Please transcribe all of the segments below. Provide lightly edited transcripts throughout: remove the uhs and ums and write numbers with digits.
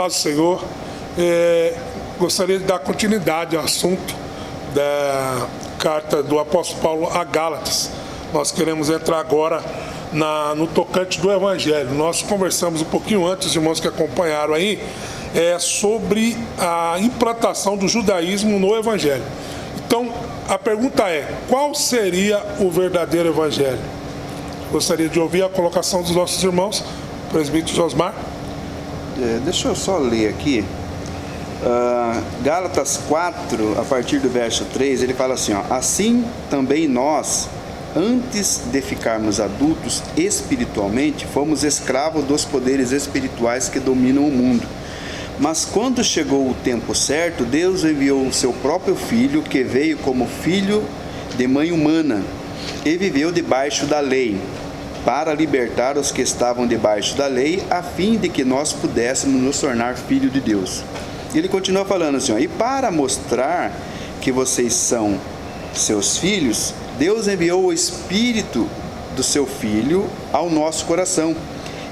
paz do Senhor. Gostaria de dar continuidade ao assunto da carta do apóstolo Paulo a Gálatas. Nós queremos entrar agora no tocante do Evangelho. Nós conversamos um pouquinho antes, os irmãos que acompanharam aí, sobre a implantação do judaísmo no Evangelho. Então, a pergunta é: qual seria o verdadeiro Evangelho? Gostaria de ouvir a colocação dos nossos irmãos. Presbítero Josmar. Deixa eu só ler aqui. Gálatas 4, a partir do verso 3, ele fala assim, ó: assim também nós, antes de ficarmos adultos espiritualmente, fomos escravos dos poderes espirituais que dominam o mundo. Mas quando chegou o tempo certo, Deus enviou o seu próprio Filho, que veio como filho de mãe humana e viveu debaixo da lei, para libertar os que estavam debaixo da lei, a fim de que nós pudéssemos nos tornar filhos de Deus. E ele continua falando assim, ó: e para mostrar que vocês são seus filhos, Deus enviou o Espírito do seu Filho ao nosso coração,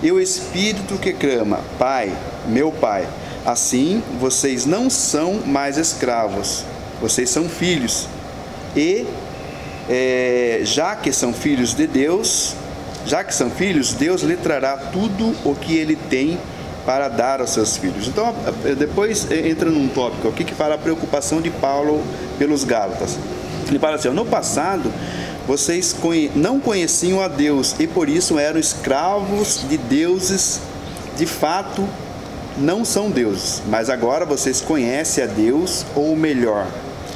e o Espírito que clama: Pai, meu Pai. Assim, vocês não são mais escravos, vocês são filhos. E já que são filhos de Deus, Deus lhe trará tudo o que ele tem para dar aos seus filhos. Então, depois entra num tópico aqui que fala a preocupação de Paulo pelos Gálatas. Ele fala assim: no passado, vocês não conheciam a Deus e por isso eram escravos de deuses. De fato, não são deuses, mas agora vocês conhecem a Deus, ou melhor,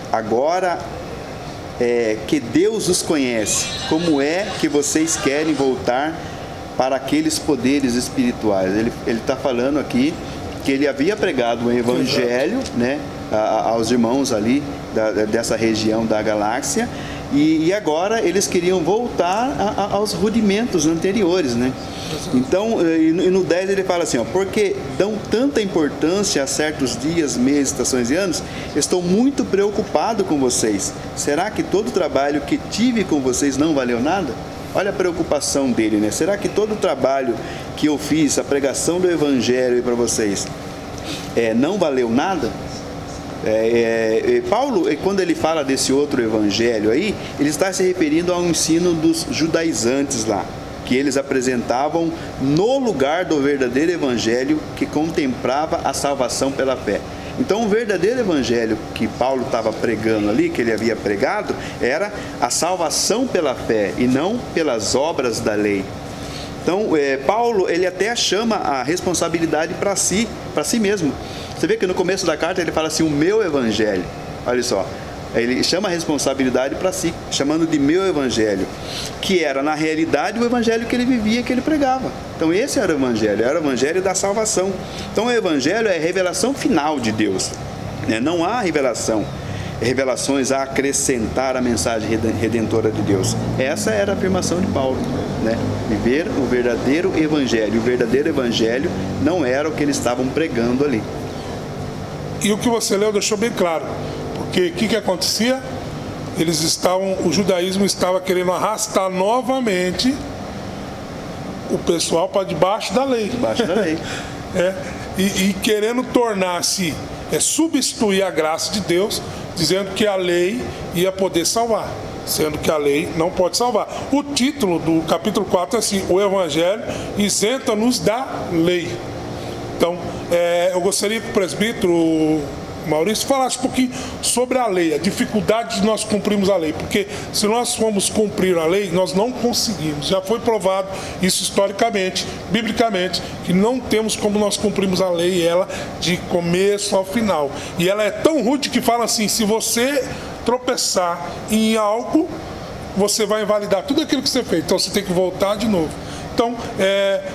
agora que Deus os conhece, como é que vocês querem voltar para aqueles poderes espirituais? Ele está falando aqui que ele havia pregado o Evangelho, né, aos irmãos ali dessa região da galáxia, e agora eles queriam voltar aos rudimentos anteriores, né? Então, no 10 ele fala assim, ó: porque dão tanta importância a certos dias, meses, estações e anos, estou muito preocupado com vocês. Será que todo o trabalho que tive com vocês não valeu nada? Olha a preocupação dele, né? Será que todo o trabalho que eu fiz, a pregação do Evangelho para vocês, não valeu nada? Paulo, quando ele fala desse outro Evangelho aí, ele está se referindo ao ensino dos judaizantes lá, que eles apresentavam no lugar do verdadeiro Evangelho que contemplava a salvação pela fé. Então, o verdadeiro Evangelho que Paulo estava pregando ali, que ele havia pregado, era a salvação pela fé e não pelas obras da lei. Então, Paulo, ele até chama a responsabilidade para si mesmo. Você vê que no começo da carta ele fala assim: o meu Evangelho. Olha só, ele chama a responsabilidade para si, chamando de meu Evangelho, que era na realidade o Evangelho que ele vivia, que ele pregava. Então esse era o Evangelho da salvação. Então o Evangelho é a revelação final de Deus, né? Não há revelações a acrescentar a mensagem redentora de Deus. Essa era a afirmação de Paulo, né? Viver o verdadeiro Evangelho. O verdadeiro Evangelho não era o que eles estavam pregando ali. E o que você leu deixou bem claro, porque o que acontecia? O judaísmo estava querendo arrastar novamente o pessoal para debaixo da lei. Debaixo da lei. E querendo tornar-se, substituir a graça de Deus, dizendo que a lei ia poder salvar, sendo que a lei não pode salvar. O título do capítulo 4 é assim: o Evangelho isenta-nos da lei. Então, eu gostaria que o presbítero Maurício falasse um pouquinho sobre a lei, a dificuldade de nós cumprirmos a lei, porque se nós formos cumprir a lei, nós não conseguimos. Já foi provado isso historicamente, biblicamente, que não temos como nós cumprirmos a lei, ela de começo ao final. E ela é tão rude que fala assim: se você tropeçar em algo, você vai invalidar tudo aquilo que você fez, então você tem que voltar de novo. Então,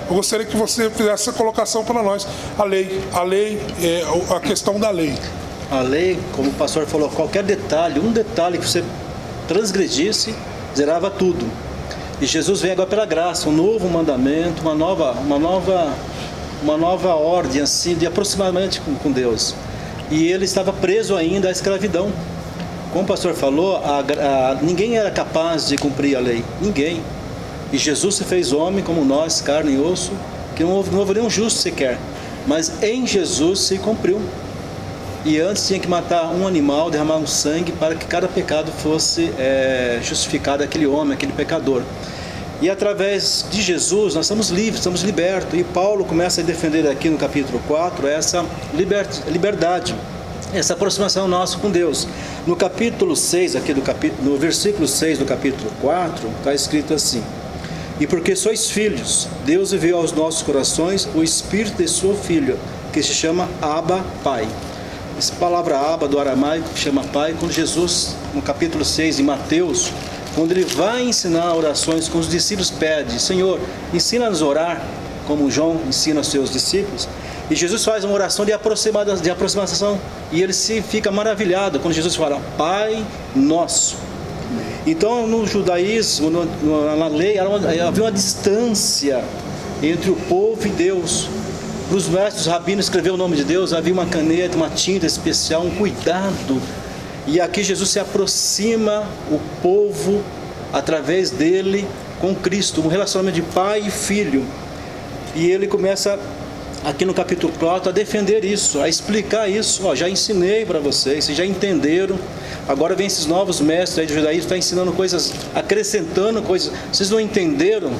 eu gostaria que você fizesse essa colocação para nós. A questão da lei. A lei, como o pastor falou, qualquer detalhe, um detalhe que você transgredisse, zerava tudo. E Jesus vem agora pela graça, um novo mandamento, uma nova ordem assim, de aproximadamente com Deus. E ele estava preso ainda à escravidão. Como o pastor falou, ninguém era capaz de cumprir a lei. Ninguém. E Jesus se fez homem como nós, carne e osso, que não houve nenhum justo sequer. mas em Jesus se cumpriu. E antes tinha que matar um animal, derramar um sangue para que cada pecado fosse justificado aquele homem, aquele pecador. E através de Jesus nós estamos livres, estamos libertos. E Paulo começa a defender aqui no capítulo 4 essa liberdade, essa aproximação nossa com Deus. No capítulo 6, aqui no versículo 6 do capítulo 4, está escrito assim: e porque sois filhos, Deus enviou aos nossos corações o Espírito de seu Filho, que se chama Abba, Pai. Essa palavra Abba do aramaico, que chama Pai, quando Jesus, no capítulo 6, em Mateus, quando ele vai ensinar orações, com os discípulos pede: Senhor, ensina-nos a orar, como João ensina aos seus discípulos. E Jesus faz uma oração de aproximação, e ele se fica maravilhado quando Jesus fala: Pai Nosso. Então, no judaísmo, na lei, havia uma distância entre o povo e Deus. Para os mestres rabinos escrever o nome de Deus, havia uma caneta, uma tinta especial, um cuidado. E aqui Jesus se aproxima o povo, através dele, com Cristo, um relacionamento de pai e filho. E ele começa, aqui no capítulo 4, a defender isso, a explicar isso. Já ensinei para vocês, vocês já entenderam. Agora vem esses novos mestres aí do judaísmo, está ensinando coisas, acrescentando coisas. Vocês não entenderam?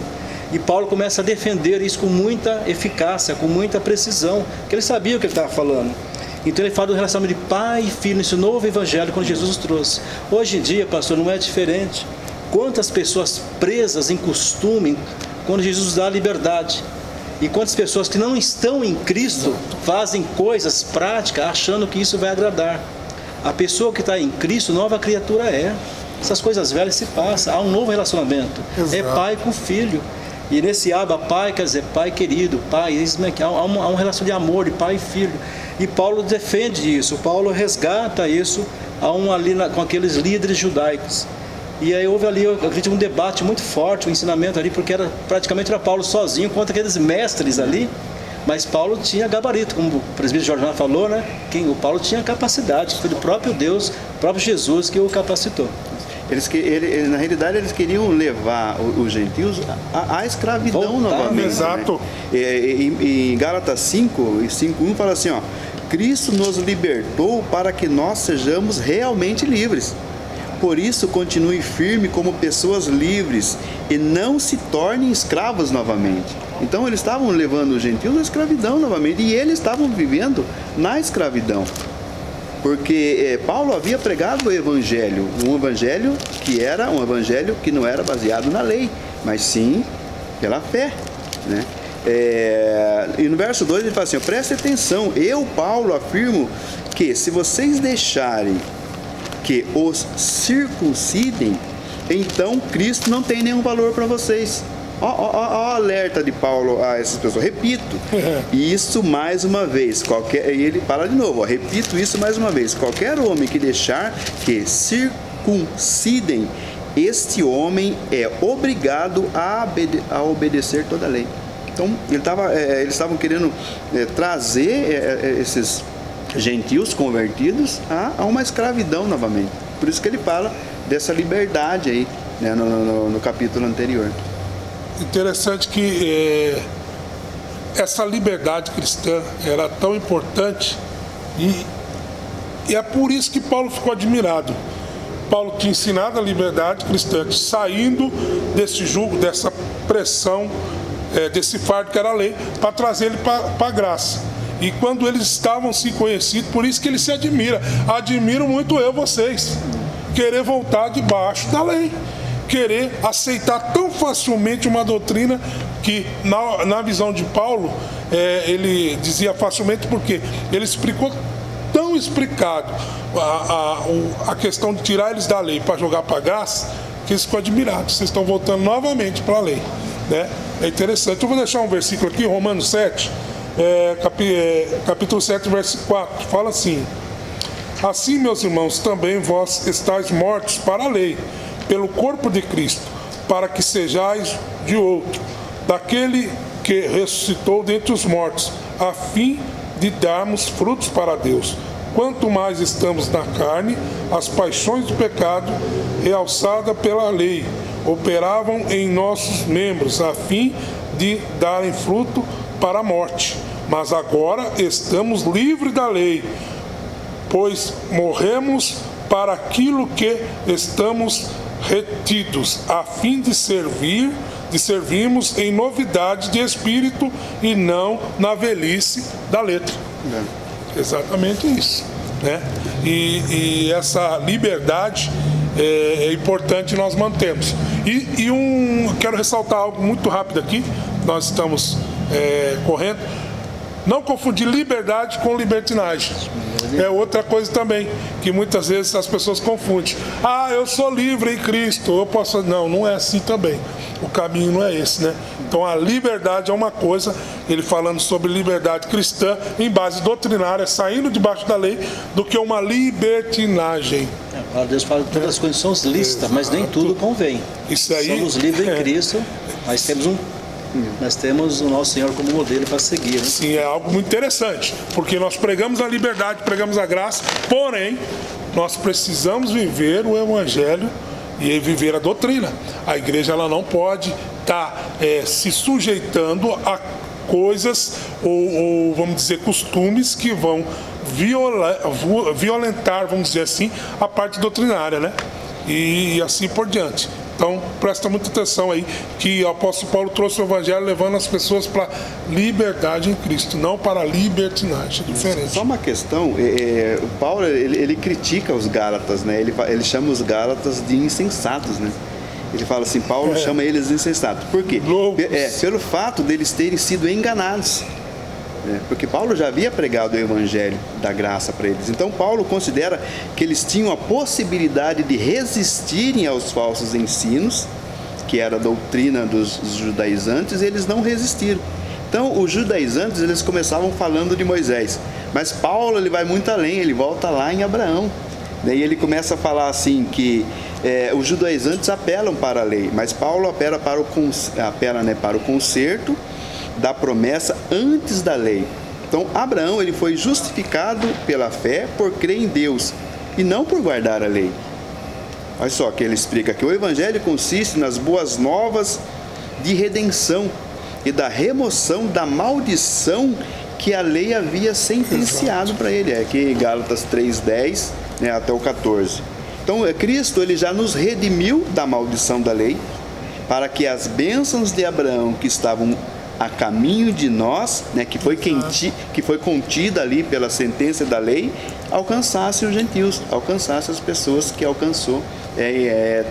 E Paulo começa a defender isso com muita eficácia, com muita precisão, porque ele sabia o que ele estava falando. Então ele fala do relacionamento de pai e filho, nesse novo evangelho que Jesus trouxe. Hoje em dia, pastor, não é diferente. Quantas pessoas presas em costume, quando Jesus dá liberdade. E quantas pessoas que não estão em Cristo fazem coisas práticas achando que isso vai agradar. A pessoa que está em Cristo, nova criatura é. Essas coisas velhas se passam, há um novo relacionamento. Exato. É pai com filho. E nesse Abba, pai, quer dizer, pai querido, pai, há um relação de amor de pai e filho. E Paulo defende isso, Paulo resgata isso com aqueles líderes judaicos. E aí houve ali, eu acredito, um debate muito forte, um ensinamento ali, porque praticamente era Paulo sozinho contra aqueles mestres ali. Mas Paulo tinha gabarito, como o presbítero Jorge falou, né? O Paulo tinha capacidade, foi do próprio Deus, o próprio Jesus que o capacitou. Na realidade, eles queriam levar os gentios à escravidão novamente. Exato. Né? Em Gálatas 5:1 fala assim, ó: Cristo nos libertou para que nós sejamos realmente livres. Por isso, continue firme como pessoas livres e não se tornem escravos novamente. Então, eles estavam levando os gentios à escravidão novamente, e eles estavam vivendo na escravidão. Porque Paulo havia pregado o evangelho, um evangelho que era um evangelho que não era baseado na lei, mas sim pela fé, né? E no verso 2 ele fala assim: preste atenção, eu, Paulo, afirmo que se vocês deixarem que os circuncidem, então Cristo não tem nenhum valor para vocês. Ó o alerta de Paulo a essas pessoas. Repito isso mais uma vez. E ele fala de novo, repito isso mais uma vez: qualquer homem que deixar que circuncidem, este homem é obrigado a obedecer toda a lei. Então eles estavam querendo trazer esses gentios convertidos a uma escravidão novamente. Por isso que ele fala dessa liberdade aí, né, no capítulo anterior. Interessante que essa liberdade cristã era tão importante, e é por isso que Paulo ficou admirado. Paulo tinha ensinado a liberdade cristã, saindo desse jugo, dessa pressão, desse fardo que era a lei, para trazer ele para a graça. E quando eles estavam se conhecidos, por isso que ele se admira. Admiro muito vocês, querer voltar debaixo da lei, querer aceitar tão facilmente uma doutrina que, na visão de Paulo, ele dizia facilmente porque ele explicou tão explicado a questão de tirar eles da lei para jogar para a graça, que eles ficam admirados. Vocês estão voltando novamente para a lei, né? É interessante. Eu vou deixar um versículo aqui, Romanos 7, capítulo 7, verso 4, fala assim: assim, meus irmãos, também vós estáis mortos para a lei, pelo corpo de Cristo, para que sejais de outro, daquele que ressuscitou dentre os mortos, a fim de darmos frutos para Deus. Quanto mais estamos na carne, as paixões do pecado, realçadas pela lei, operavam em nossos membros, a fim de darem fruto para a morte. mas agora estamos livres da lei, pois morremos para aquilo que estamos retidos, a fim de servirmos em novidade de espírito e não na velhice da letra. Exatamente isso, né? E essa liberdade é importante nós mantemos. Quero ressaltar algo muito rápido aqui, nós estamos correndo. Não confundir liberdade com libertinagem. É outra coisa também, que muitas vezes as pessoas confundem. Eu sou livre em Cristo, eu posso... Não é assim também. O caminho não é esse, né? Então a liberdade é uma coisa, ele falando sobre liberdade cristã, em base doutrinária, saindo debaixo da lei, do que uma libertinagem. Deus fala que todas as coisas são lícitas, mas nem tudo convém. Isso aí, somos livres em Cristo, mas temos o nosso Senhor como modelo para seguir. Né? Sim, é algo muito interessante, porque nós pregamos a liberdade, pregamos a graça, porém, nós precisamos viver o Evangelho e viver a doutrina. A igreja ela não pode estar se sujeitando a coisas ou, vamos dizer, costumes que vão violentar, vamos dizer assim, a parte doutrinária, né? E assim por diante. Então, presta muita atenção aí, que o apóstolo Paulo trouxe o evangelho levando as pessoas para liberdade em Cristo, não para libertinagem. É diferente. Só uma questão, Paulo, ele critica os Gálatas, né? Ele chama os Gálatas de insensatos, né? Ele fala assim, Paulo chama eles de insensatos. Por quê? Pelo fato deles terem sido enganados. Porque Paulo já havia pregado o evangelho da graça para eles. Então Paulo considera que eles tinham a possibilidade de resistirem aos falsos ensinos, que era a doutrina dos judaizantes, e eles não resistiram. Então os judaizantes, eles começavam falando de Moisés, mas Paulo ele vai muito além, ele volta lá em Abraão. Daí ele começa a falar assim que os judaizantes apelam para a lei, mas Paulo apela para o conserto da promessa antes da lei. Então Abraão ele foi justificado pela fé por crer em Deus e não por guardar a lei. Olha só que ele explica que o evangelho consiste nas boas novas de redenção e da remoção da maldição que a lei havia sentenciado para ele. Aqui Gálatas 3:10, né, até o 14. Então Cristo ele já nos redimiu da maldição da lei, para que as bênçãos de Abraão que estavam a caminho de nós, né, que foi contida ali pela sentença da lei, alcançasse os gentios, alcançasse as pessoas que alcançou,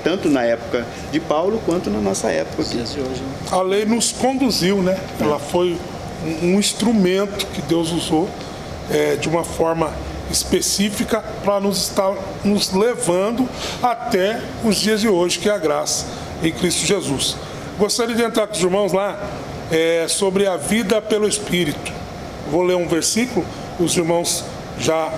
tanto na época de Paulo quanto na nossa época aqui. A lei nos conduziu, né? Ela foi um instrumento que Deus usou de uma forma específica para nos estar nos levando até os dias de hoje, que é a graça em Cristo Jesus. Gostaria de entrar com os irmãos lá sobre a vida pelo Espírito. Vou ler um versículo, os irmãos já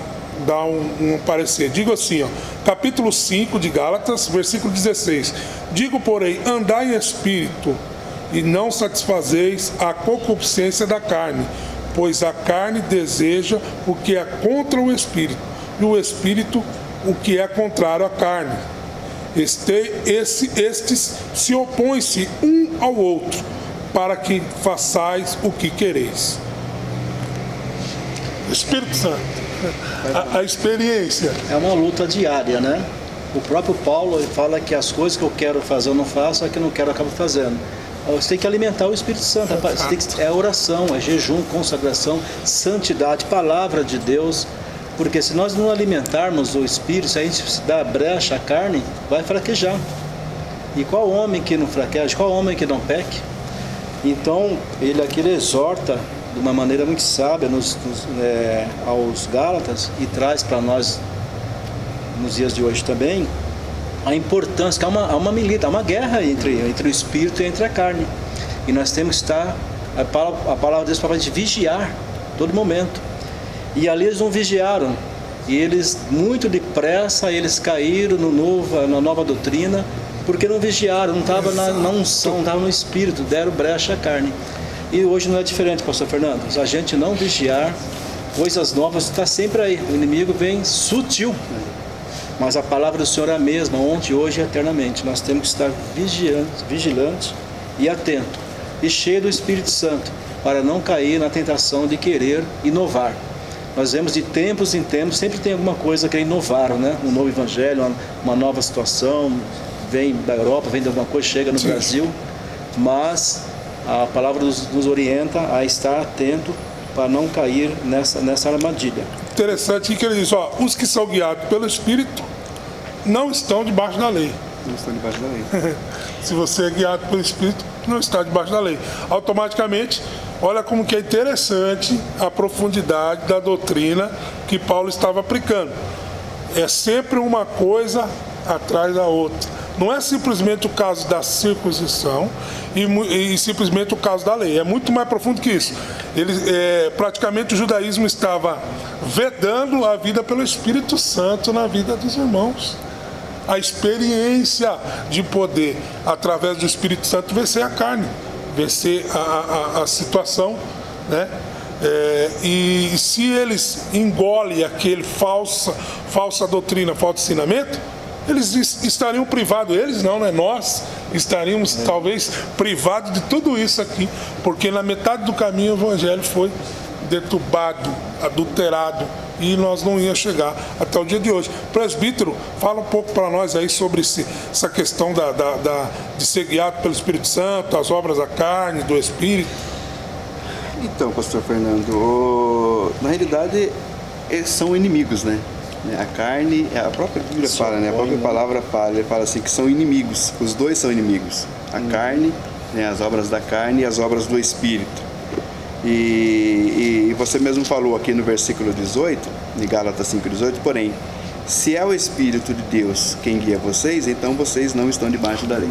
dão um parecer. Digo assim, capítulo 5 de Gálatas, versículo 16. Digo, porém, andai em Espírito, e não satisfazeis a concupiscência da carne, pois a carne deseja o que é contra o Espírito, e o Espírito o que é contrário à carne. Estes se opõem-se um ao outro, para que façais o que quereis. Espírito Santo, a experiência. É uma luta diária, né? O próprio Paulo ele fala que as coisas que eu quero fazer eu não faço, as que eu não quero eu acabo fazendo. Você tem que alimentar o Espírito Santo. É oração, é jejum, consagração, santidade, palavra de Deus. Porque se nós não alimentarmos o Espírito, se a gente dá brecha à carne, vai fraquejar. E qual homem que não fraqueja? Qual homem que não peque? Então, ele aqui exorta de uma maneira muito sábia aos Gálatas e traz para nós, nos dias de hoje também, a importância que há uma guerra entre o Espírito e entre a carne. E nós temos que estar, a palavra de Deus fala de vigiar todo momento. E ali eles não vigiaram. E eles, muito depressa, eles caíram na nova doutrina, porque não vigiaram, não estava na unção, não estava no Espírito, deram brecha à carne. E hoje não é diferente, pastor Fernando. Se a gente não vigiar, coisas novas está sempre aí. O inimigo vem sutil. Mas a palavra do Senhor é a mesma, ontem, hoje e eternamente. Nós temos que estar vigilantes e atentos. e cheio do Espírito Santo, para não cair na tentação de querer inovar. Nós vemos de tempos em tempos, sempre tem alguma coisa que inovar, né? Um novo evangelho, uma nova situação, vem da Europa, vem de alguma coisa, chega no Brasil, mas a palavra nos orienta a estar atento para não cair nessa armadilha. Interessante que ele diz, ó, os que são guiados pelo Espírito não estão debaixo da lei. Não estão debaixo da lei. Se você é guiado pelo Espírito, não está debaixo da lei. Automaticamente, olha como que é interessante a profundidade da doutrina que Paulo estava aplicando. É sempre uma coisa atrás da outra. Não é simplesmente o caso da circuncisão e simplesmente o caso da lei. É muito mais profundo que isso. Praticamente o judaísmo estava vedando a vida pelo Espírito Santo na vida dos irmãos. A experiência de poder, através do Espírito Santo, vencer a carne, vencer a situação, né? E se eles engolem aquele falsa doutrina, falso ensinamento, eles estariam privados, eles não, né? Nós estaríamos talvez privados de tudo isso aqui, porque na metade do caminho o evangelho foi deturbado, adulterado, e nós não íamos chegar até o dia de hoje. Presbítero, fala um pouco para nós aí sobre essa questão de ser guiado pelo Espírito Santo, as obras da carne, do Espírito. Então, pastor Fernando, na realidade eles são inimigos, né? A carne, a própria Bíblia fala, né? A própria palavra fala, ele fala assim que são inimigos, os dois são inimigos. A carne, né? As obras da carne e as obras do Espírito. E você mesmo falou aqui no versículo 18, de Gálatas 5:18, porém, se é o Espírito de Deus quem guia vocês, então vocês não estão debaixo da lei.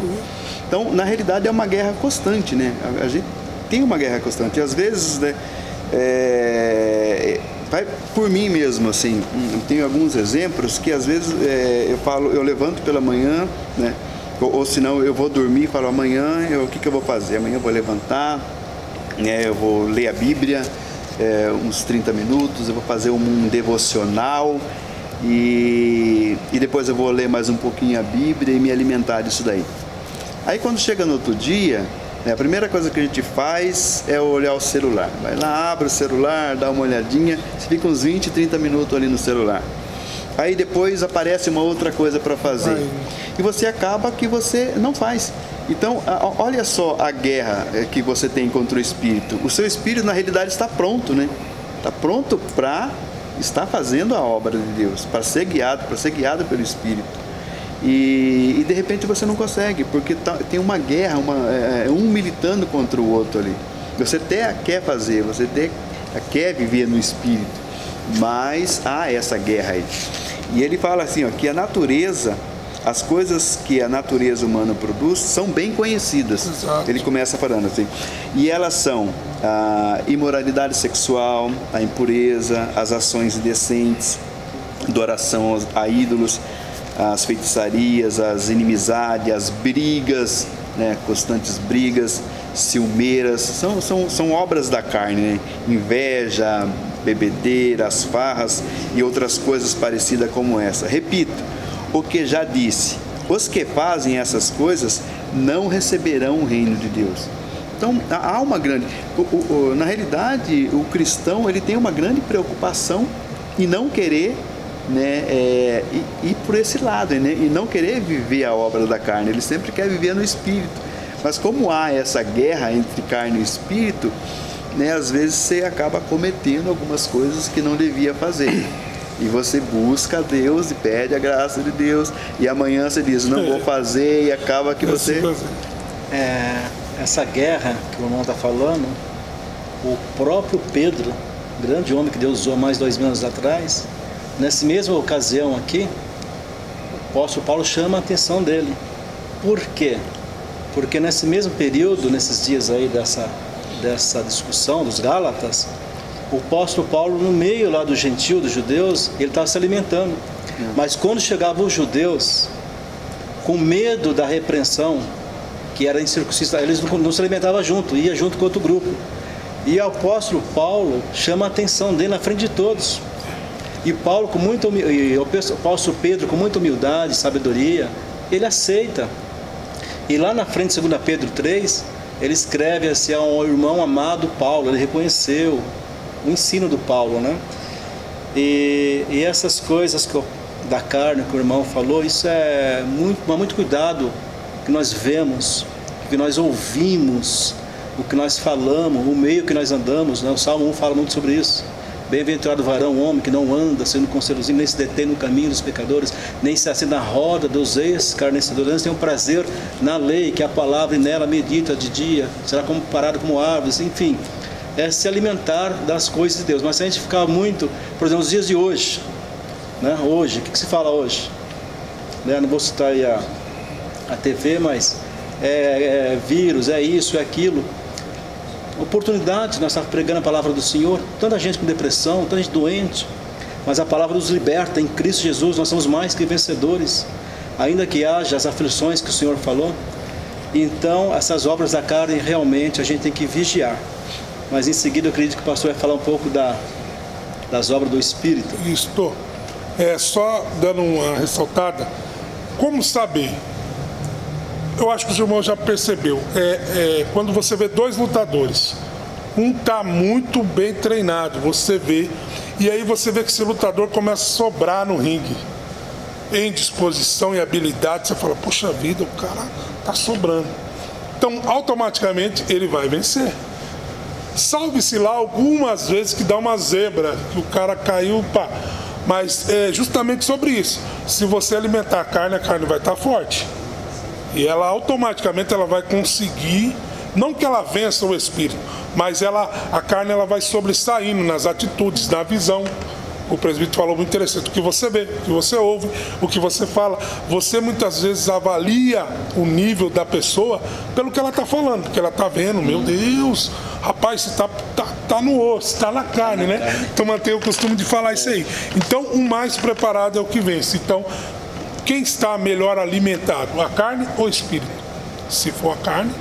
Então, na realidade, é uma guerra constante, né? A gente tem uma guerra constante. E às vezes, né, vai por mim mesmo, assim, eu tenho alguns exemplos que às vezes eu levanto pela manhã, né? Ou senão eu vou dormir e falo, amanhã o que eu vou fazer? Amanhã eu vou levantar, eu vou ler a Bíblia uns 30 minutos, eu vou fazer um devocional e depois eu vou ler mais um pouquinho a Bíblia e me alimentar disso daí. Aí quando chega no outro dia, a primeira coisa que a gente faz é olhar o celular. Vai lá, abre o celular, dá uma olhadinha, você fica uns 20, 30 minutos ali no celular. Aí depois aparece uma outra coisa para fazer. E você acaba que você não faz. Então, olha só a guerra que você tem contra o Espírito. O seu Espírito, na realidade, está pronto, né? Está pronto para estar fazendo a obra de Deus, para ser guiado pelo Espírito. E de repente você não consegue, porque tem uma guerra, um militando contra o outro ali. Você até quer fazer, você até quer viver no Espírito, mas há essa guerra aí. E ele fala assim, ó, que a natureza, as coisas que a natureza humana produz são bem conhecidas. Exato. Ele começa falando assim, e elas são a imoralidade sexual, a impureza, as ações indecentes, adoração a ídolos, as feitiçarias, as inimizades, as brigas, né, constantes brigas, ciumeiras, são obras da carne, né? Inveja, bebedeira, as farras e outras coisas parecidas como essa. Repito, o que já disse, os que fazem essas coisas não receberão o reino de Deus. Então, há uma grande... na realidade, o cristão ele tem uma grande preocupação em não querer, né, ir por esse lado, né, e não querer viver a obra da carne. Ele sempre quer viver no Espírito. Mas como há essa guerra entre carne e Espírito, né, às vezes você acaba cometendo algumas coisas que não devia fazer. E você busca a Deus e pede a graça de Deus. E amanhã você diz, não vou fazer, e acaba que você... Essa guerra que o irmão está falando, o próprio Pedro, grande homem que Deus usou mais de 2000 anos atrás, nessa mesma ocasião aqui, o apóstolo Paulo chama a atenção dele. Por quê? Porque nesse mesmo período, nesses dias aí dessa discussão dos Gálatas, o apóstolo Paulo, no meio lá do gentio, dos judeus, ele estava se alimentando. Mas quando chegavam os judeus, com medo da repreensão, que era incircuncisão, eles não se alimentavam junto, ia junto com outro grupo. E o apóstolo Paulo chama a atenção dele na frente de todos. E Paulo, o apóstolo Pedro, com muita humildade e sabedoria, ele aceita. E lá na frente, 2 Pedro 3, ele escreve assim ao irmão amado Paulo. Ele reconheceu o ensino do Paulo, né? E essas coisas da carne que o irmão falou, isso é muito cuidado que nós vemos, que nós ouvimos, o que nós falamos, o meio que nós andamos, né? O Salmo 1 fala muito sobre isso. Bem-aventurado o varão, o homem que não anda sendo conselhozinho, nem se detém no caminho dos pecadores, nem se assenta na roda dos escarnecedores, antes tem um prazer na lei, que é a palavra, e nela medita de dia, será comparado como árvores, enfim, é se alimentar das coisas de Deus. Mas se a gente ficar muito, por exemplo, nos dias de hoje, né? Hoje, o que se fala hoje? Não vou citar aí a TV, mas vírus, é isso, é aquilo. Oportunidade, nós estamos pregando a palavra do Senhor, tanta gente com depressão, tanta gente doente, mas a palavra nos liberta. Em Cristo Jesus nós somos mais que vencedores, ainda que haja as aflições que o Senhor falou. Então essas obras da carne realmente a gente tem que vigiar, mas em seguida eu acredito que o pastor vai falar um pouco das obras do Espírito. Isto, só dando uma ressaltada, como saber? Eu acho que o irmão já percebeu, quando você vê dois lutadores, um está muito bem treinado, você vê, e aí você vê que esse lutador começa a sobrar no ringue, em disposição e habilidade, você fala, puxa vida, o cara está sobrando. Então, automaticamente, ele vai vencer. Salve-se lá algumas vezes que dá uma zebra, que o cara caiu, pá. Mas é justamente sobre isso. Se você alimentar a carne vai estar forte. E ela automaticamente ela vai conseguir, não que ela vença o espírito, mas a carne ela vai sobressaindo nas atitudes, na visão. O presbítero falou muito interessante, o que você vê, o que você ouve, o que você fala. Você muitas vezes avalia o nível da pessoa pelo que ela está falando, porque ela está vendo, meu Deus, rapaz, você tá no osso, está na carne, né? Então mantém o costume de falar isso aí. Então o mais preparado é o que vence. Então, quem está melhor alimentado, a carne ou o espírito? Se for a carne.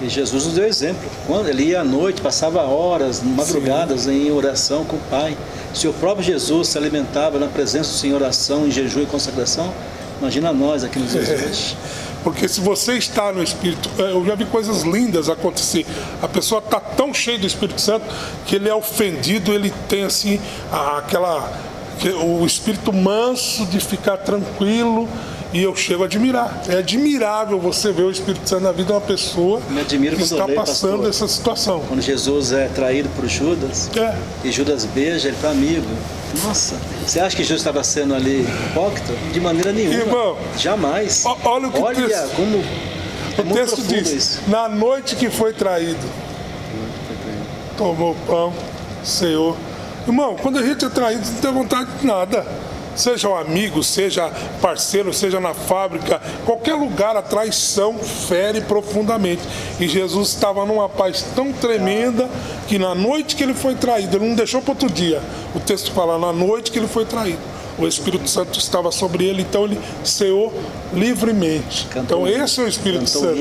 E Jesus nos deu exemplo. Quando ele ia à noite, passava horas, madrugadas em oração com o Pai. Se o próprio Jesus se alimentava na presença do Senhor, oração, em jejum e consagração, imagina nós aqui nos dias de hoje. Porque se você está no Espírito, eu já vi coisas lindas acontecer. A pessoa está tão cheia do Espírito Santo que ele é ofendido, ele tem assim o espírito manso de ficar tranquilo, e eu chego a admirar. É admirável você ver o Espírito Santo na vida de uma pessoa que está passando essa situação. Quando Jesus é traído por Judas, e Judas beija ele para amigo. Nossa, você acha que Jesus estava sendo ali hipócrita? De maneira nenhuma. Irmão, jamais. Olha o que o texto diz. Isso. Na noite que foi traído, tomou pão, ceou. Irmão, quando a gente é traído, não tem vontade de nada. Seja um amigo, seja parceiro, seja na fábrica, qualquer lugar, a traição fere profundamente. E Jesus estava numa paz tão tremenda que na noite que ele foi traído, ele não deixou para outro dia. O texto fala, na noite que ele foi traído, o Espírito Santo estava sobre ele, então ele ceou livremente. Então esse é o Espírito Santo.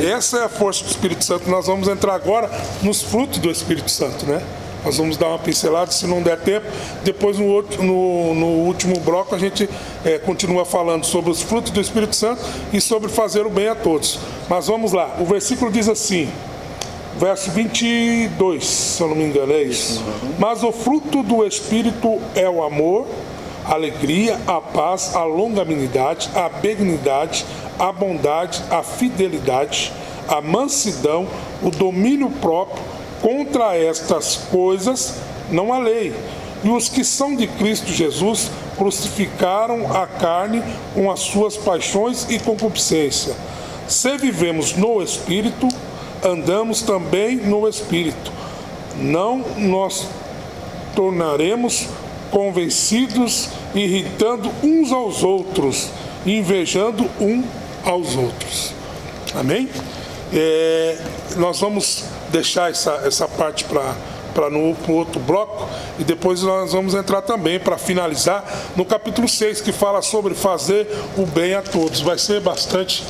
Essa é a força do Espírito Santo. Nós vamos entrar agora nos frutos do Espírito Santo, né? Nós vamos dar uma pincelada, se não der tempo. Depois, no último bloco, a gente continua falando sobre os frutos do Espírito Santo e sobre fazer o bem a todos. Mas vamos lá. O versículo diz assim, verso 22, se eu não me engano, é isso. Mas o fruto do Espírito é o amor, a alegria, a paz, a longanimidade, a benignidade, a bondade, a fidelidade, a mansidão, o domínio próprio. Contra estas coisas não há lei. E os que são de Cristo Jesus crucificaram a carne com as suas paixões e concupiscência. Se vivemos no Espírito, andamos também no Espírito. Não nos tornaremos convencidos, irritando uns aos outros, invejando uns aos outros. Amém? Nós vamos deixar essa parte para no outro bloco, e depois nós vamos entrar também para finalizar no capítulo 6, que fala sobre fazer o bem a todos. Vai ser bastante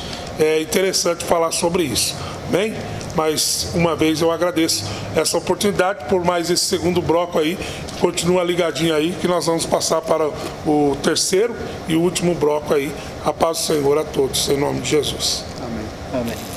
interessante falar sobre isso, bem? Mas uma vez eu agradeço essa oportunidade por mais esse segundo bloco aí. Continua ligadinho aí que nós vamos passar para o terceiro e último bloco aí. A paz do Senhor a todos, em nome de Jesus. Amém. Amém.